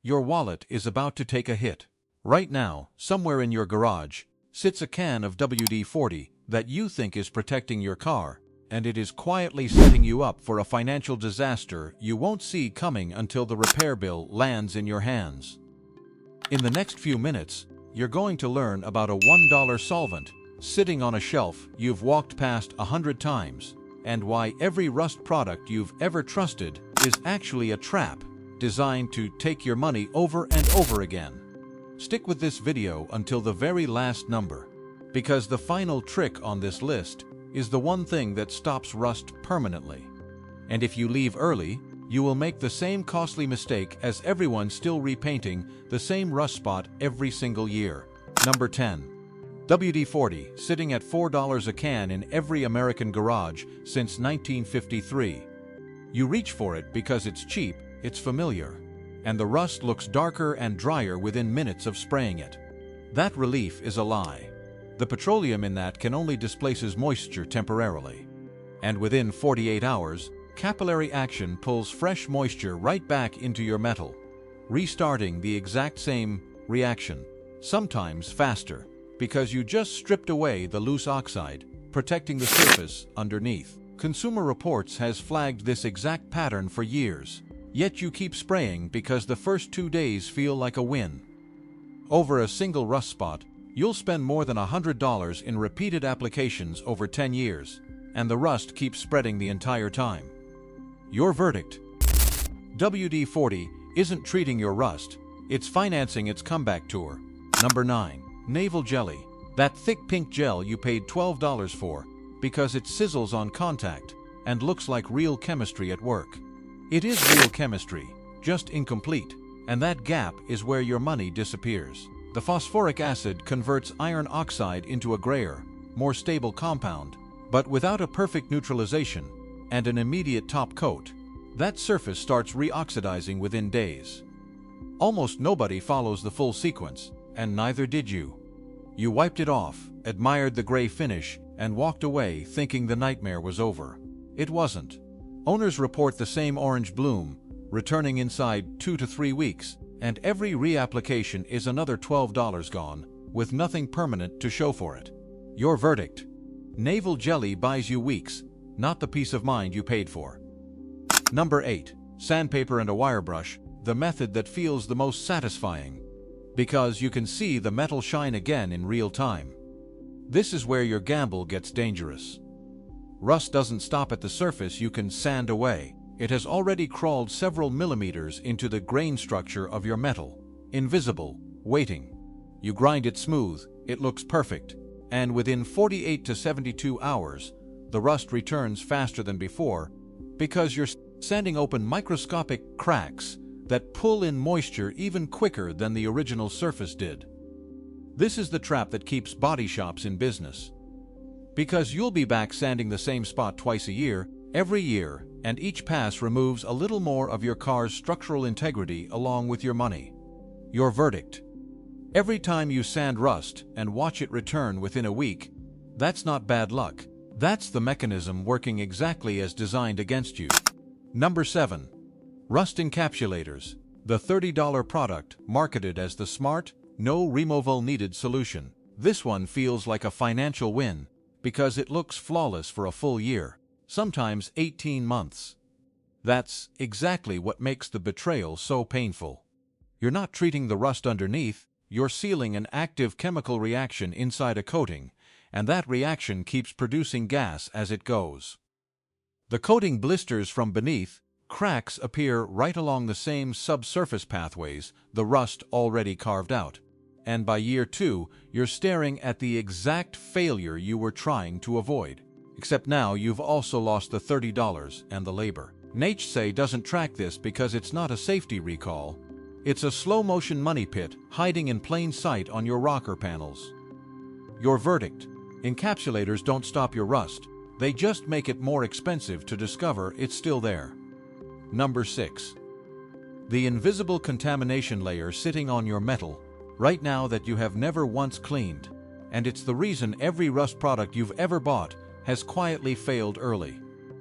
your wallet is about to take a hit. Right now, somewhere in your garage, sits a can of WD-40 that you think is protecting your car, and it is quietly setting you up for a financial disaster you won't see coming until the repair bill lands in your hands. In the next few minutes, you're going to learn about a $1 solvent sitting on a shelf you've walked past 100 times, and why every rust product you've ever trusted is actually a trap designed to take your money over and over again. Stick with this video until the very last number, because the final trick on this list is the one thing that stops rust permanently. And if you leave early, you will make the same costly mistake as everyone still repainting the same rust spot every single year. Number 10. WD-40, sitting at $4 a can in every American garage since 1953. You reach for it because it's cheap, it's familiar, and the rust looks darker and drier within minutes of spraying it. That relief is a lie. The petroleum in that can only displaces moisture temporarily. And within 48 hours, capillary action pulls fresh moisture right back into your metal, restarting the exact same reaction, sometimes faster, because you just stripped away the loose oxide, protecting the surface underneath. Consumer Reports has flagged this exact pattern for years, yet you keep spraying because the first 2 days feel like a win. Over a single rust spot, you'll spend more than $100 in repeated applications over 10 years, and the rust keeps spreading the entire time. Your verdict: WD-40 isn't treating your rust, it's financing its comeback tour. Number 9. Naval Jelly. That thick pink gel you paid $12 for because it sizzles on contact and looks like real chemistry at work. It is real chemistry, just incomplete, and that gap is where your money disappears. The phosphoric acid converts iron oxide into a grayer, more stable compound, but without a perfect neutralization and an immediate top coat, that surface starts reoxidizing within days. Almost nobody follows the full sequence, and neither did you. You wiped it off, admired the gray finish, and walked away thinking the nightmare was over. It wasn't. Owners report the same orange bloom, returning inside 2 to 3 weeks, and every reapplication is another $12 gone, with nothing permanent to show for it. Your verdict: Naval Jelly buys you weeks, not the peace of mind you paid for. Number 8. Sandpaper and a wire brush, the method that feels the most satisfying, because you can see the metal shine again in real time. This is where your gamble gets dangerous. Rust doesn't stop at the surface you can sand away. It has already crawled several millimeters into the grain structure of your metal, invisible, waiting. You grind it smooth, it looks perfect, and within 48 to 72 hours, the rust returns faster than before because you're sanding open microscopic cracks that pull in moisture even quicker than the original surface did. This is the trap that keeps body shops in business. Because you'll be back sanding the same spot twice a year, every year, and each pass removes a little more of your car's structural integrity along with your money. Your verdict: every time you sand rust and watch it return within a week, that's not bad luck. That's the mechanism working exactly as designed against you. Number 7. Rust encapsulators, the $30 product marketed as the smart, no removal needed solution. This one feels like a financial win because it looks flawless for a full year, sometimes 18 months. That's exactly what makes the betrayal so painful. You're not treating the rust underneath, you're sealing an active chemical reaction inside a coating, and that reaction keeps producing gas as it goes. The coating blisters from beneath, cracks appear right along the same subsurface pathways the rust already carved out. And by year 2, you're staring at the exact failure you were trying to avoid. Except now you've also lost the $30 and the labor. NHTSA doesn't track this because it's not a safety recall. It's a slow-motion money pit hiding in plain sight on your rocker panels. Your verdict: encapsulators don't stop your rust. They just make it more expensive to discover it's still there. Number 6. The invisible contamination layer sitting on your metal right now that you have never once cleaned. And it's the reason every rust product you've ever bought has quietly failed early.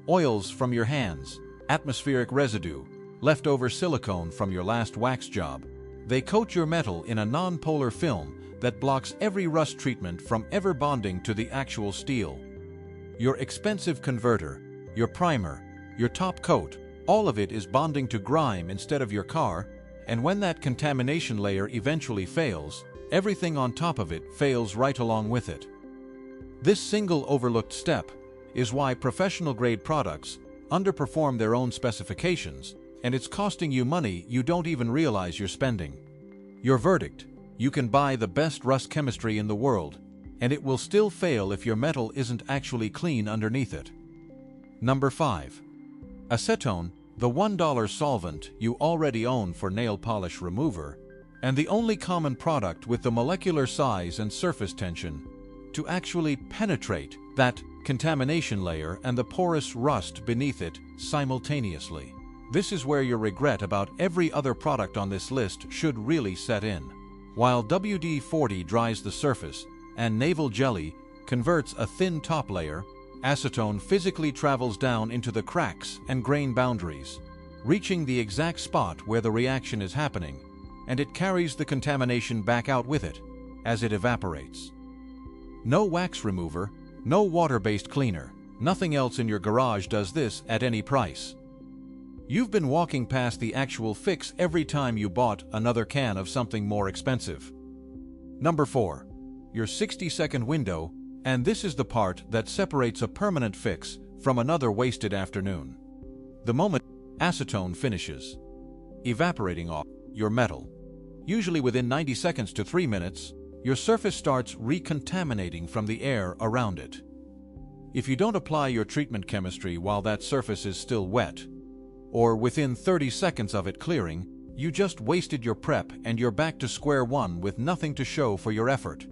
Oils from your hands, atmospheric residue, leftover silicone from your last wax job. They coat your metal in a non-polar film that blocks every rust treatment from ever bonding to the actual steel. Your expensive converter, your primer, your top coat, all of it is bonding to grime instead of your car, and when that contamination layer eventually fails, everything on top of it fails right along with it. This single overlooked step is why professional-grade products underperform their own specifications, and it's costing you money you don't even realize you're spending. Your verdict: you can buy the best rust chemistry in the world, and it will still fail if your metal isn't actually clean underneath it. Number 5. Acetone, the $1 solvent you already own for nail polish remover, and the only common product with the molecular size and surface tension to actually penetrate that contamination layer and the porous rust beneath it simultaneously. This is where your regret about every other product on this list should really set in. While WD-40 dries the surface and naval jelly converts a thin top layer, acetone physically travels down into the cracks and grain boundaries, reaching the exact spot where the reaction is happening, and it carries the contamination back out with it as it evaporates. No wax remover, no water-based cleaner, nothing else in your garage does this at any price. You've been walking past the actual fix every time you bought another can of something more expensive. Number 4. Your 60-second window, and this is the part that separates a permanent fix from another wasted afternoon. The moment acetone finishes evaporating off your metal, usually within 90 seconds to 3 minutes, your surface starts recontaminating from the air around it. If you don't apply your treatment chemistry while that surface is still wet, or within 30 seconds of it clearing, you just wasted your prep and you're back to square one with nothing to show for your effort.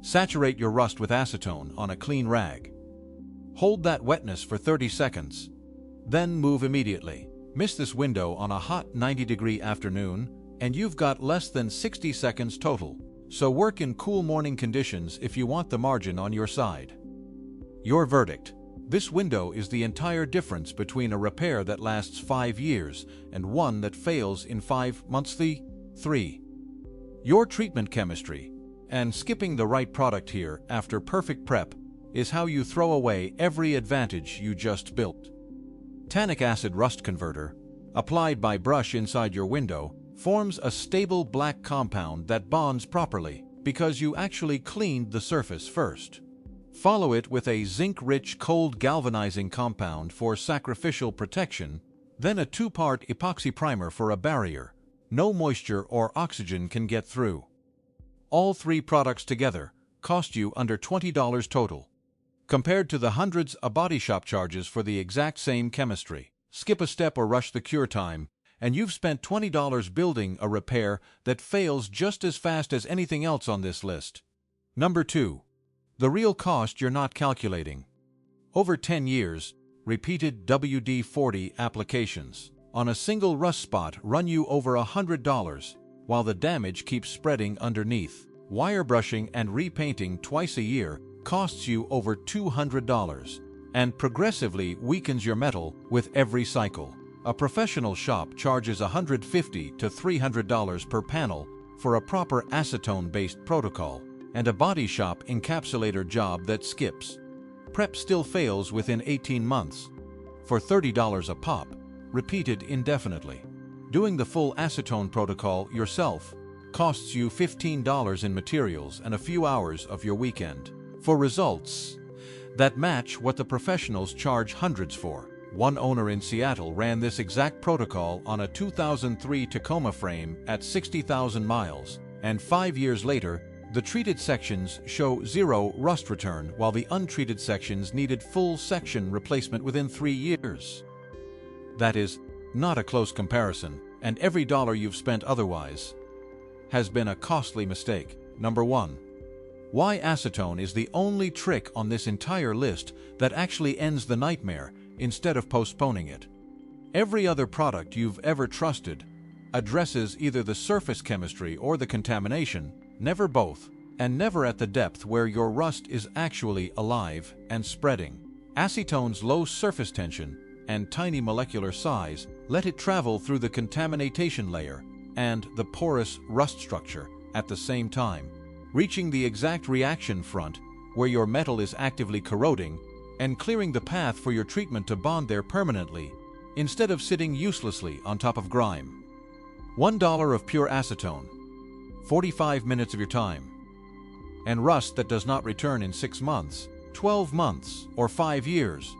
Saturate your rust with acetone on a clean rag. Hold that wetness for 30 seconds. Then move immediately. Miss this window on a hot 90-degree afternoon, and you've got less than 60 seconds total. So work in cool morning conditions if you want the margin on your side. Your verdict: this window is the entire difference between a repair that lasts 5 years and one that fails in 5 months. 3. Your treatment chemistry, and skipping the right product here after perfect prep, is how you throw away every advantage you just built. Tannic acid rust converter, applied by brush inside your window, forms a stable black compound that bonds properly because you actually cleaned the surface first. Follow it with a zinc-rich cold galvanizing compound for sacrificial protection, then a 2-part epoxy primer for a barrier no moisture or oxygen can get through. All 3 products together cost you under $20 total. Compared to the hundreds a body shop charges for the exact same chemistry, skip a step or rush the cure time, and you've spent $20 building a repair that fails just as fast as anything else on this list. Number 2. The real cost you're not calculating. Over 10 years, repeated WD-40 applications on a single rust spot run you over $100, while the damage keeps spreading underneath. Wire brushing and repainting twice a year costs you over $200 and progressively weakens your metal with every cycle. A professional shop charges $150 to $300 per panel for a proper acetone-based protocol, and a body shop encapsulator job that skips prep still fails within 18 months. For $30 a pop, repeated indefinitely. Doing the full acetone protocol yourself costs you $15 in materials and a few hours of your weekend. For results that match what the professionals charge hundreds for. One owner in Seattle ran this exact protocol on a 2003 Tacoma frame at 60,000 miles, and 5 years later, the treated sections show 0 rust return, while the untreated sections needed full section replacement within 3 years. That is not a close comparison, and every dollar you've spent otherwise has been a costly mistake. Number 1. Why acetone is the only trick on this entire list that actually ends the nightmare instead of postponing it. Every other product you've ever trusted addresses either the surface chemistry or the contamination, never both, and never at the depth where your rust is actually alive and spreading. Acetone's low surface tension and tiny molecular size, let it travel through the contamination layer and the porous rust structure at the same time, reaching the exact reaction front where your metal is actively corroding and clearing the path for your treatment to bond there permanently instead of sitting uselessly on top of grime. $1 of pure acetone, 45 minutes of your time, and rust that does not return in 6 months, 12 months, or 5 years.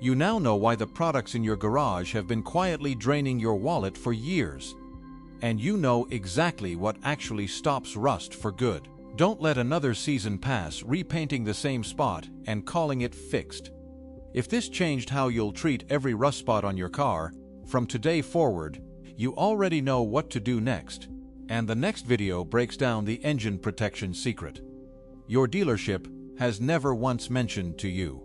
You now know why the products in your garage have been quietly draining your wallet for years. And you know exactly what actually stops rust for good. Don't let another season pass repainting the same spot and calling it fixed. If this changed how you'll treat every rust spot on your car, from today forward, you already know what to do next. And the next video breaks down the engine protection secret your dealership has never once mentioned to you.